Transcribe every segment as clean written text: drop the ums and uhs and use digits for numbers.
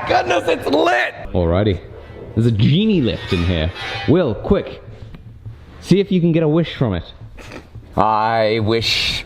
goodness, it's lit! Alrighty. There's a genie lift in here. Will, quick. See if you can get a wish from it. I wish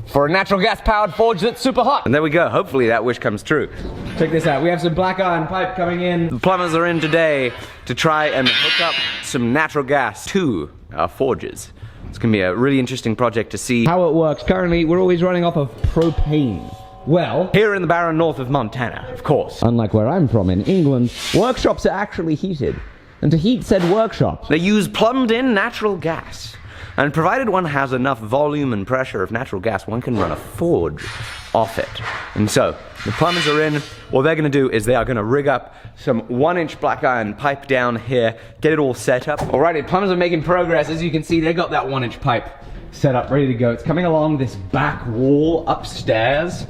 for a natural gas powered forge that's super hot. And there we go. Hopefully that wish comes true. Check this out. We have some black iron pipe coming in. The plumbers are in today to try and hook up some natural gas to our forges. It's gonna be a really interesting project to see how it works. Currently, we're always running off of propane. Well, here in the barren north of Montana, of course. Unlike where I'm from in England, workshops are actually heated. And to heat said workshops, they use plumbed-in natural gas. And provided one has enough volume and pressure of natural gas, one can run a forge off it. And so, the plumbers are in. What they're gonna do is they are gonna rig up some 1-inch black iron pipe down here, get it all set up. Alrighty, plumbers are making progress. As you can see, they got that 1-inch pipe set up, ready to go. It's coming along this back wall upstairs.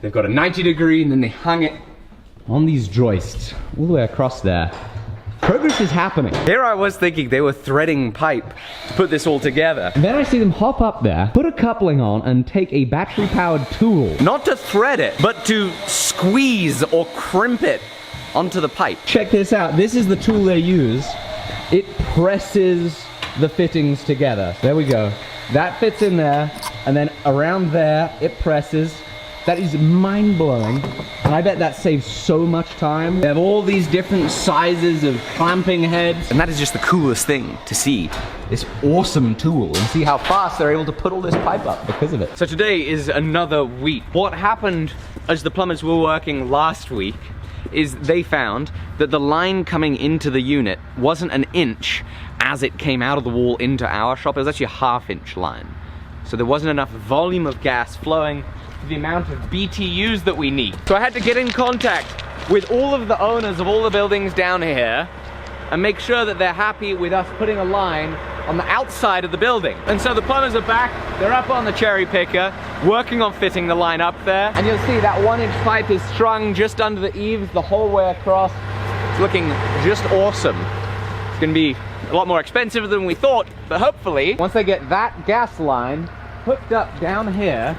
They've got a 90-degree, and then they hung it on these joists all the way across there. Progress is happening. Here I was thinking they were threading pipe to put this all together. And then I see them hop up there, put a coupling on, and take a battery-powered tool. Not to thread it, but to squeeze or crimp it onto the pipe. Check this out. This is the tool they use. It presses the fittings together. There we go. That fits in there, and then around there, it presses. That is mind-blowing, and I bet that saves so much time. They have all these different sizes of clamping heads, and that is just the coolest thing to see. This awesome tool, and see how fast they're able to put all this pipe up because of it. So today is another week. What happened as the plumbers were working last week is they found that the line coming into the unit wasn't an inch as it came out of the wall into our shop. It was actually a 1/2-inch line. So there wasn't enough volume of gas flowing the amount of BTUs that we need. So I had to get in contact with all of the owners of all the buildings down here and make sure that they're happy with us putting a line on the outside of the building. And so the plumbers are back, they're up on the cherry picker, working on fitting the line up there. And you'll see that 1-inch pipe is strung just under the eaves the whole way across. It's looking just awesome. It's gonna be a lot more expensive than we thought, but hopefully, once they get that gas line hooked up down here,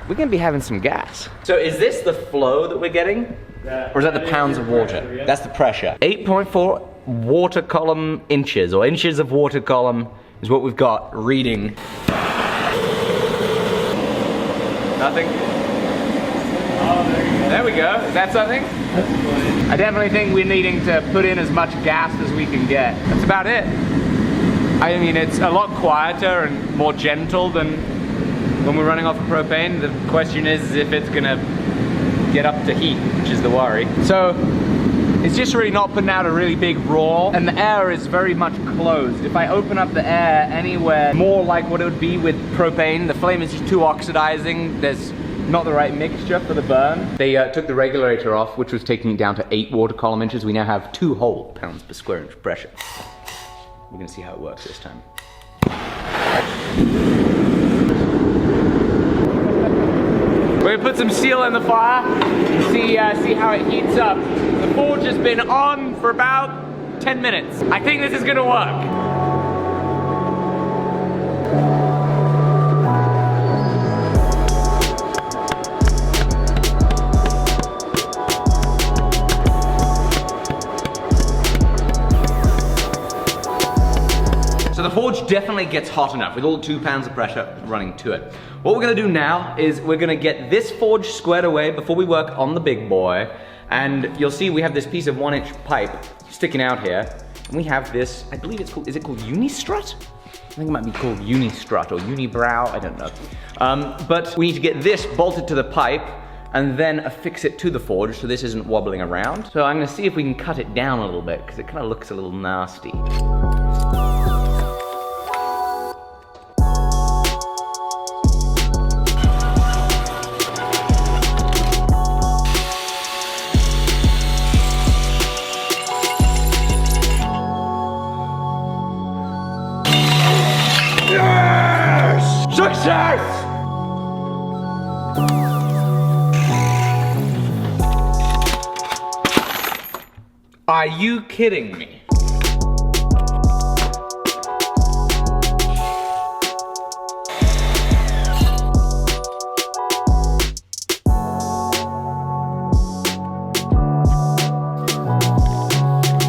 we're gonna be having some gas. So is this the flow that we're getting? Or is that the pounds of water? Pressure, yeah. That's the pressure. 8.4 water column inches, or inches of water column is what we've got reading. Nothing? Oh, there you go. There we go. Is that something? That's funny. I definitely think we're needing to put in as much gas as we can get. That's about it. I mean, it's a lot quieter and more gentle than when we're running off of propane. The question is if it's gonna get up to heat, which is the worry. So it's just really not putting out a really big roar, and the air is very much closed. If I open up the air anywhere more like what it would be with propane, the flame is just too oxidizing. There's not the right mixture for the burn. They took the regulator off, which was taking it down to 8 water column inches. We now have 2 whole pounds per square inch pressure. We're gonna see how it works this time. We're gonna put some steel in the fire and see how it heats up. The forge has been on for about 10 minutes. I think this is gonna work. So the forge definitely gets hot enough with all 2 pounds of pressure running to it. What we're gonna do now is we're gonna get this forge squared away before we work on the big boy. And you'll see we have this piece of 1-inch pipe sticking out here. And we have this, I believe it's called, is it called Unistrut? I think it might be called Unistrut or Unibrow, I don't know. But we need to get this bolted to the pipe and then affix it to the forge so this isn't wobbling around. So I'm gonna see if we can cut it down a little bit because it kind of looks a little nasty. Success! Are you kidding me?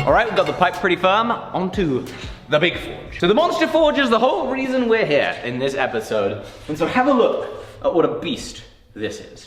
All right, we've got the pipe pretty firm. Onto the big forge. So the monster forge is the whole reason we're here in this episode. And so have a look at what a beast this is.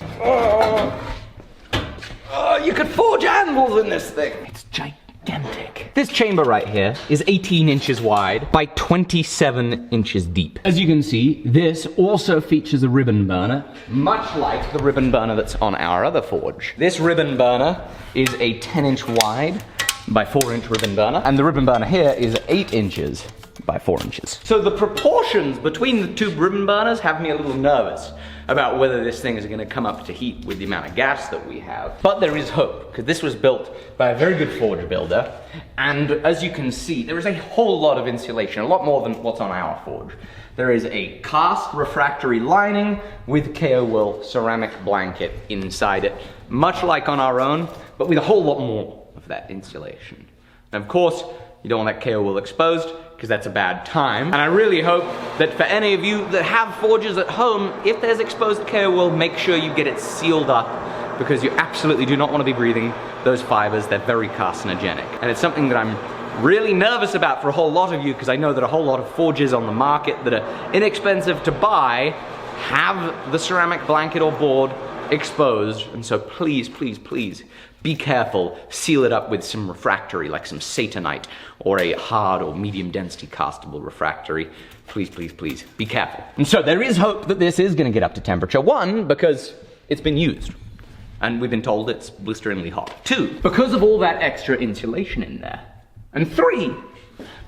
Oh, you could forge anvils in this thing. It's gigantic. This chamber right here is 18 inches wide by 27 inches deep. As you can see, this also features a ribbon burner, much like the ribbon burner that's on our other forge. This ribbon burner is a 10-inch wide by 4-inch ribbon burner, and the ribbon burner here is 8 inches by 4 inches. So the proportions between the two ribbon burners have me a little nervous about whether this thing is going to come up to heat with the amount of gas that we have. But there is hope, because this was built by a very good forge builder, and as you can see, there is a whole lot of insulation, a lot more than what's on our forge. There is a cast refractory lining with KO wool ceramic blanket inside it, much like on our own, but with a whole lot more of that insulation. And of course, you don't want that KO wool exposed, because that's a bad time. And I really hope that for any of you that have forges at home, if there's exposed KO wool, make sure you get it sealed up, because you absolutely do not want to be breathing those fibers. They're very carcinogenic. And it's something that I'm really nervous about for a whole lot of you, because I know that a whole lot of forges on the market that are inexpensive to buy have the ceramic blanket or board exposed. And so please, please, please, be careful, seal it up with some refractory, like some satanite, or a hard or medium density castable refractory. Please, please, please, be careful. And so there is hope that this is gonna get up to temperature. 1, because it's been used, and we've been told it's blisteringly hot. 2, because of all that extra insulation in there. And 3,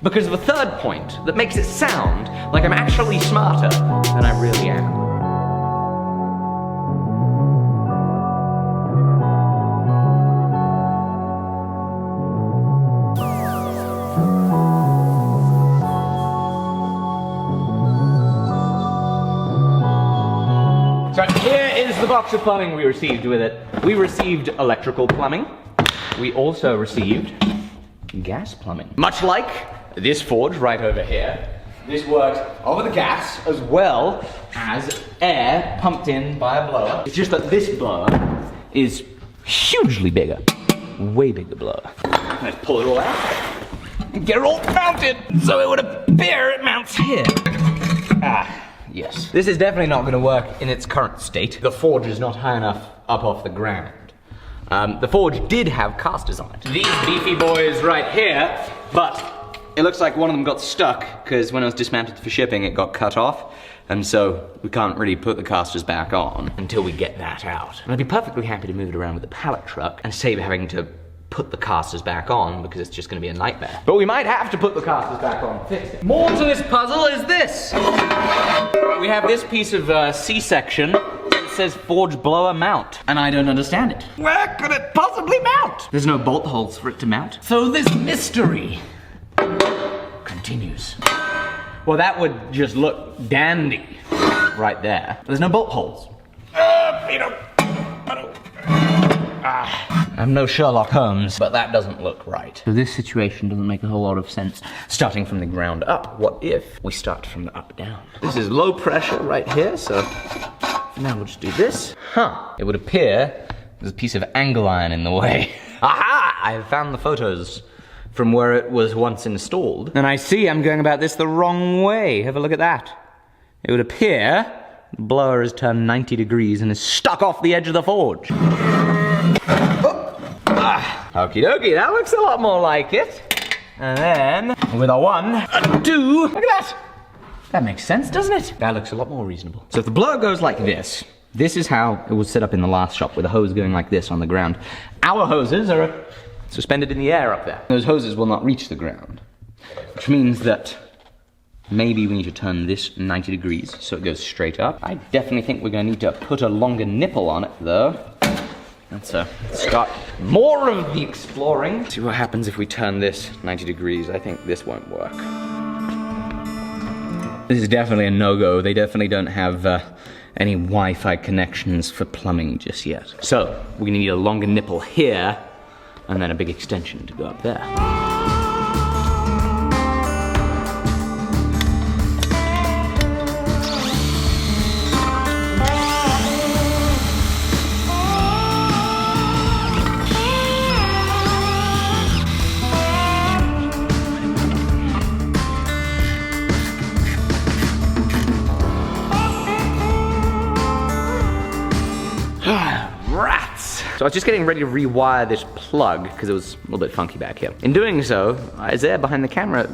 because of a third point that makes it sound like I'm actually smarter than I really am. So here is the box of plumbing we received with it. We received electrical plumbing. We also received gas plumbing. Much like this forge right over here, this works over the gas as well as air pumped in by a blower. It's just that this blower is hugely bigger, way bigger blower. Let's pull it all out and get it all mounted so it would appear it mounts here. Yes. This is definitely not going to work in its current state. The forge is not high enough up off the ground. The forge did have casters on it. These beefy boys right here, but it looks like one of them got stuck, because when it was dismantled for shipping, it got cut off. And so we can't really put the casters back on until we get that out. And I'd be perfectly happy to move it around with a pallet truck and save having to put the casters back on, because it's just going to be a nightmare. But we might have to put the casters back on to fix it. More to this puzzle is this. We have this piece of C-section that says forge blower mount, and I don't understand it. Where could it possibly mount? There's no bolt holes for it to mount. So this mystery continues. Well, that would just look dandy right there. There's no bolt holes. I'm no Sherlock Holmes, but that doesn't look right. So this situation doesn't make a whole lot of sense starting from the ground up. What if we start from the up down? This is low pressure right here, so now we'll just do this. It would appear there's a piece of angle iron in the way. Aha! I have found the photos from where it was once installed. And I see I'm going about this the wrong way. Have a look at that. It would appear the blower has turned 90 degrees and is stuck off the edge of the forge. Okie dokie, that looks a lot more like it. And then, with a 1, a 2, look at that. That makes sense, doesn't it? That looks a lot more reasonable. So if the blower goes like this, this is how it was set up in the last shop, with a hose going like this on the ground. Our hoses are suspended in the air up there. Those hoses will not reach the ground, which means that maybe we need to turn this 90 degrees so it goes straight up. I definitely think we're going to need to put a longer nipple on it, though. Let's start more of the exploring. See what happens if we turn this 90 degrees. I think this won't work. This is definitely a no-go. They definitely don't have any Wi-Fi connections for plumbing just yet. So we need a longer nipple here, and then a big extension to go up there. So I was just getting ready to rewire this plug because it was a little bit funky back here. In doing so, Isaiah behind the camera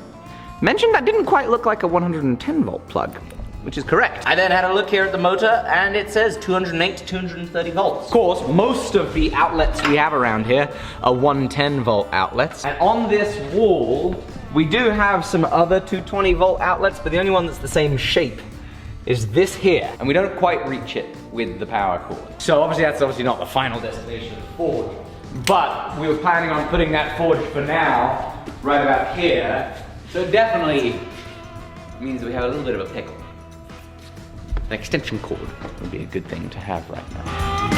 mentioned that didn't quite look like a 110 volt plug, which is correct. I then had a look here at the motor and it says 208 to 230 volts. Of course, most of the outlets we have around here are 110 volt outlets. And on this wall, we do have some other 220 volt outlets, but the only one that's the same shape is this here. And we don't quite reach it with the power cord. So obviously that's obviously not the final destination of the forge. But we were planning on putting that forge for now, right about here. So it definitely means that we have a little bit of a pickle. An extension cord would be a good thing to have right now.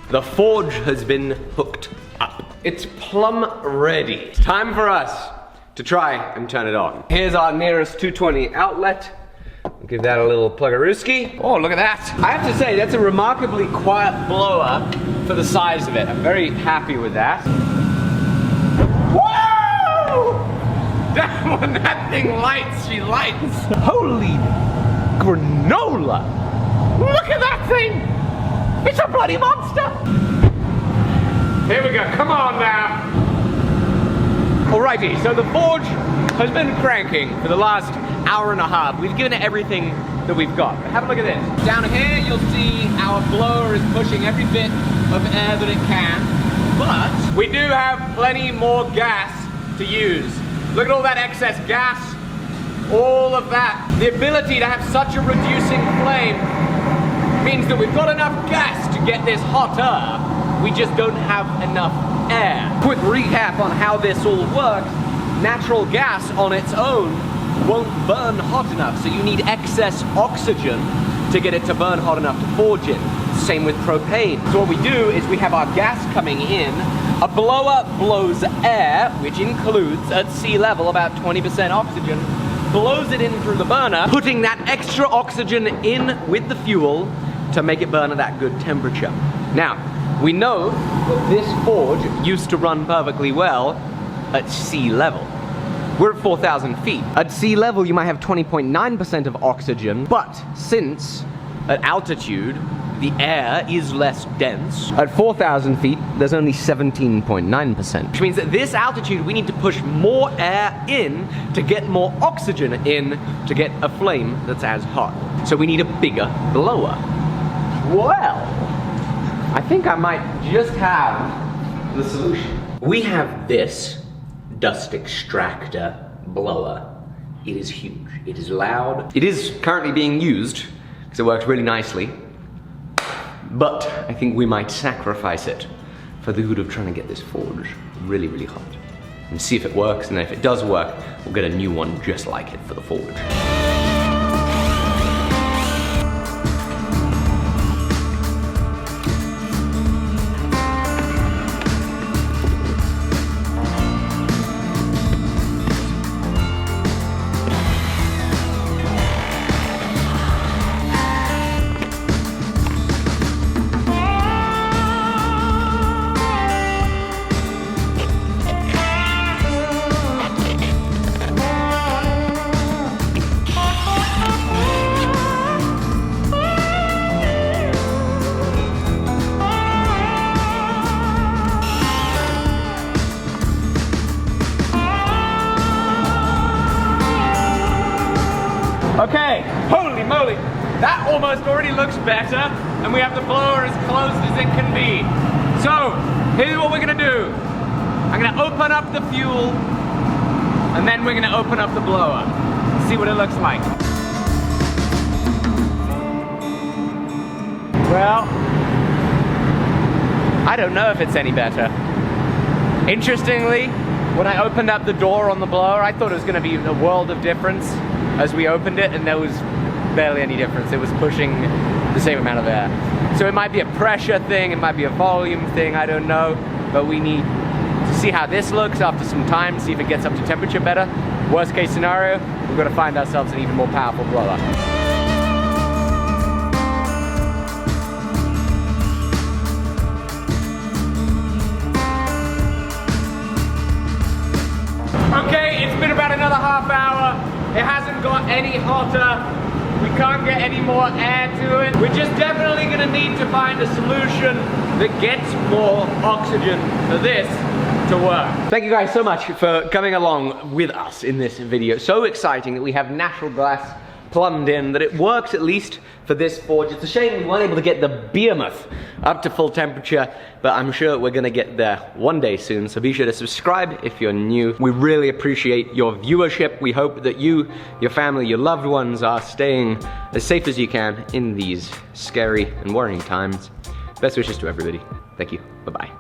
The forge has been hooked up. It's plumb ready. It's time for us to try and turn it on. Here's our nearest 220 outlet. We'll give that a little pluggarooski. Oh, look at that. I have to say, that's a remarkably quiet blower for the size of it. I'm very happy with that. Whoa! When that thing lights, she lights. Holy granola! Look at that thing! It's a bloody monster! Here we go, come on now! Alrighty, so the forge has been cranking for the last hour and a half. We've given it everything that we've got. Have a look at this. Down here, you'll see our blower is pushing every bit of air that it can, but we do have plenty more gas to use. Look at all that excess gas, all of that. The ability to have such a reducing flame means that we've got enough gas to get this hotter, we just don't have enough air. Quick recap on how this all works. Natural gas on its own won't burn hot enough, so you need excess oxygen to get it to burn hot enough to forge in. Same with propane. So what we do is we have our gas coming in, a blower blows air, which includes at sea level about 20% oxygen, blows it in through the burner, putting that extra oxygen in with the fuel to make it burn at that good temperature. Now, we know that this forge used to run perfectly well at sea level. We're at 4,000 feet. At sea level, you might have 20.9% of oxygen, but since at altitude, the air is less dense, at 4,000 feet, there's only 17.9%. Which means at this altitude, we need to push more air in to get more oxygen in to get a flame that's as hot. So we need a bigger blower. Well, I think I might just have the solution. We have this dust extractor blower. It is huge, it is loud. It is currently being used because it works really nicely, but I think we might sacrifice it for the good of trying to get this forge really, really hot and see if it works, and then if it does work, we'll get a new one just like it for the forge. Okay, holy moly, that almost already looks better, and we have the blower as close as it can be. So, here's what we're gonna do. I'm gonna open up the fuel, and then we're gonna open up the blower. See what it looks like. Well, I don't know if it's any better. Interestingly, when I opened up the door on the blower, I thought it was gonna be a world of difference as we opened it, and there was barely any difference. It was pushing the same amount of air. So it might be a pressure thing, it might be a volume thing, I don't know, but we need to see how this looks after some time, see if it gets up to temperature better. Worst case scenario, we're gonna find ourselves an even more powerful blower. hotter. We can't get any more air to it. We're just definitely gonna need to find a solution that gets more oxygen for this to work. Thank you guys so much for coming along with us in this video. So exciting that we have natural glass plumbed in, that it works at least for this forge. It's a shame we weren't able to get the behemoth up to full temperature, but I'm sure we're gonna get there one day soon, so be sure to subscribe if you're new. We really appreciate your viewership. We hope that you, your family, your loved ones are staying as safe as you can in these scary and worrying times. Best wishes to everybody. Thank you. Bye-bye.